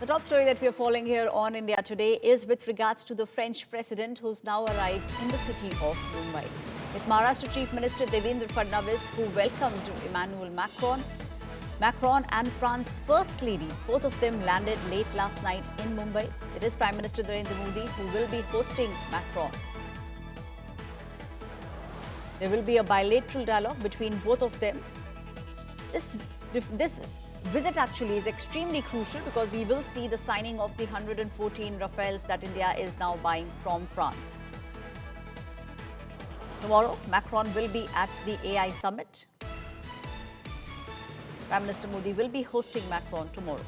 The top story that we are following here on India Today is with regards to the French president who's now arrived in the city of Mumbai. It's Maharashtra Chief Minister Devendra Fadnavis who welcomed Emmanuel Macron. Macron and France's First Lady, both of them landed late last night in Mumbai. It is Prime Minister Narendra Modi who will be hosting Macron. There will be a bilateral dialogue between both of them. This visit actually is extremely crucial because we will see the signing of the 114 Rafales that India is now buying from France. Tomorrow, Macron will be at the AI summit. Prime Minister Modi will be hosting Macron tomorrow.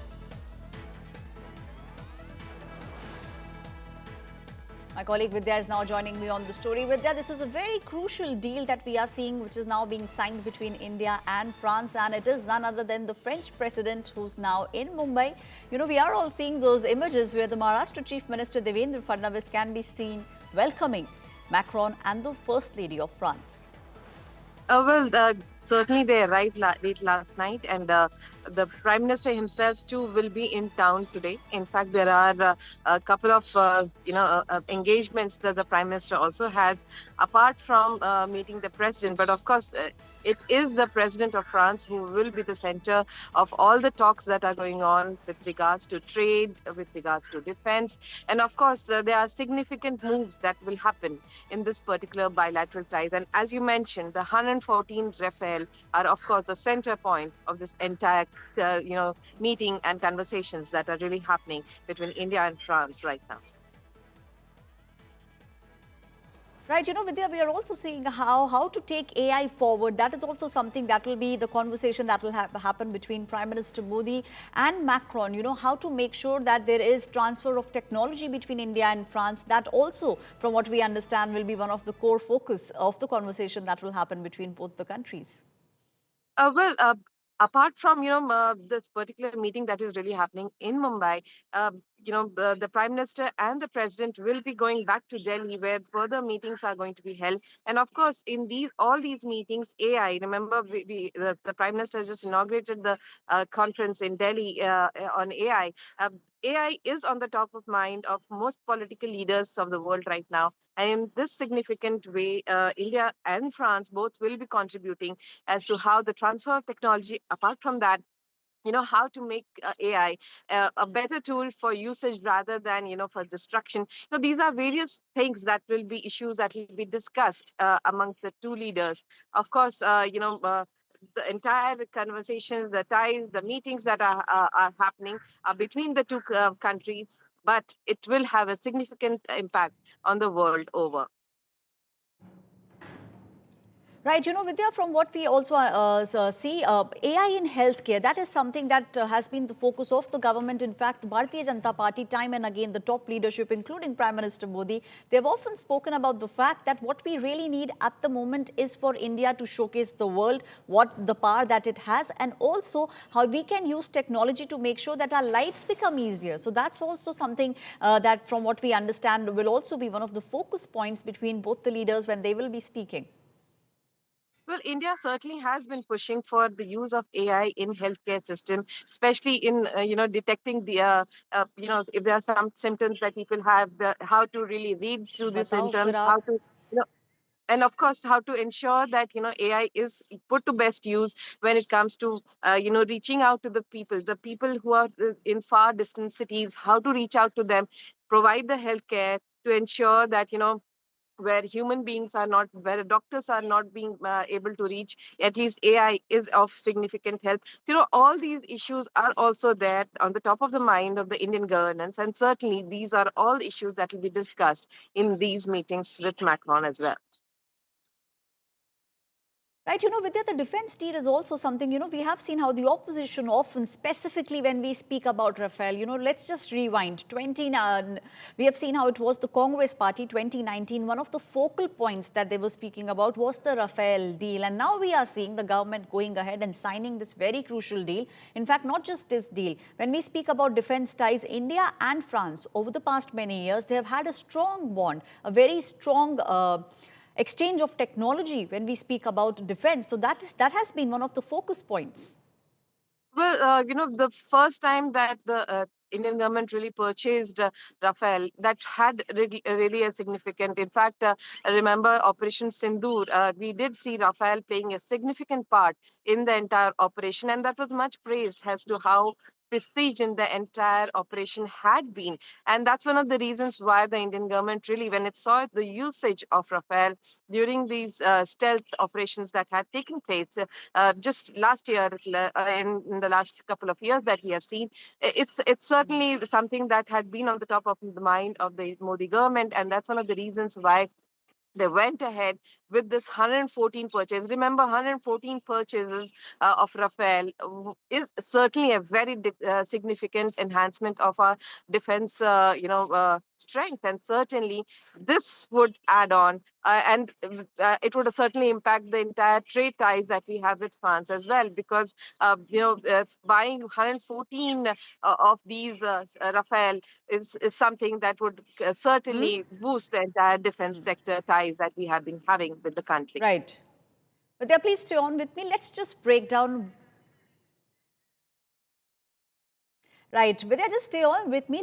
My colleague Vidya is now joining me on the story. Vidya, this is a very crucial deal that we are seeing, which is now being signed between India and France, and it is none other than the French president who's now in Mumbai. You know, we are all seeing those images where the Maharashtra Chief Minister Devendra Fadnavis can be seen welcoming Macron and the First Lady of France. Certainly they arrived late last night, and the Prime Minister himself too will be in town today. In fact, there are a couple of engagements that the Prime Minister also has, apart from meeting the President. But of course, it is the President of France who will be the center of all the talks that are going on with regards to trade, with regards to defense, and of course, there are significant moves that will happen in this particular bilateral ties. And as you mentioned, the 114 Rafale are, of course, the center point of this entire, meeting and conversations that are really happening between India and France right now. Right, you know, Vidya, we are also seeing how to take AI forward. That is also something that will be the conversation that will happen between Prime Minister Modi and Macron. You know, how to make sure that there is transfer of technology between India and France. That also, from what we understand, will be one of the core focus of the conversation that will happen between both the countries. Apart from this particular meeting that is really happening in Mumbai, the Prime Minister and the President will be going back to Delhi, where further meetings are going to be held. And of course, in all these meetings, AI. Remember, the Prime Minister has just inaugurated the conference in Delhi on AI. AI is on the top of mind of most political leaders of the world right now. And in this significant way, India and France both will be contributing as to how the transfer of technology, apart from that, how to make AI a better tool for usage rather than, for destruction. These are various things that will be issues that will be discussed amongst the two leaders. Of course, the entire conversations, the ties, the meetings that are happening between the two countries, but it will have a significant impact on the world over. Right, you know, Vidya, from what we also see, AI in healthcare, that is something that has been the focus of the government. In fact, Bharatiya Janata Party, time and again, the top leadership, including Prime Minister Modi, they've often spoken about the fact that what we really need at the moment is for India to showcase the world what the power that it has, and also how we can use technology to make sure that our lives become easier. So that's also something that, from what we understand, will also be one of the focus points between both the leaders when they will be speaking. Well, India certainly has been pushing for the use of AI in healthcare system, especially in detecting the if there are some symptoms that people have, how to really read through the symptoms, how to and of course how to ensure that AI is put to best use when it comes to reaching out to the people who are in far distant cities, how to reach out to them, provide the healthcare to ensure that where human beings are not, where doctors are not being able to reach, at least AI is of significant help. All these issues are also there on the top of the mind of the Indian governance, and certainly these are all issues that will be discussed in these meetings with Macron as well. Right, you know, Vidya, the defense deal is also something, we have seen how the opposition often, specifically when we speak about Rafale, let's just rewind. We have seen how it was the Congress party, 2019, one of the focal points that they were speaking about was the Rafale deal. And now we are seeing the government going ahead and signing this very crucial deal. In fact, not just this deal. When we speak about defense ties, India and France, over the past many years, they have had a strong bond, a very strong exchange of technology when we speak about defense. So that has been one of the focus points. Well, the first time that the Indian government really purchased Rafale, that had really a significant. In fact, I remember Operation Sindoor. We did see Rafale playing a significant part in the entire operation, and that was much praised as to how precision the entire operation had been. And that's one of the reasons why the Indian government really, when it saw the usage of Rafale during these stealth operations that had taken place, just last year, in the last couple of years that we have seen, it's certainly something that had been on the top of the mind of the Modi government, and that's one of the reasons why they went ahead with this 114 purchase. Remember, 114 purchases of Rafale is certainly a very significant enhancement of our defense, strength, and certainly this would add on, and it would certainly impact the entire trade ties that we have with France as well, because buying 114 of these Rafale is something that would certainly boost the entire defense sector ties that we have been having with the country. Right. Vidya, please stay on with me. Let's just break down. Right. Vidya, just stay on with me.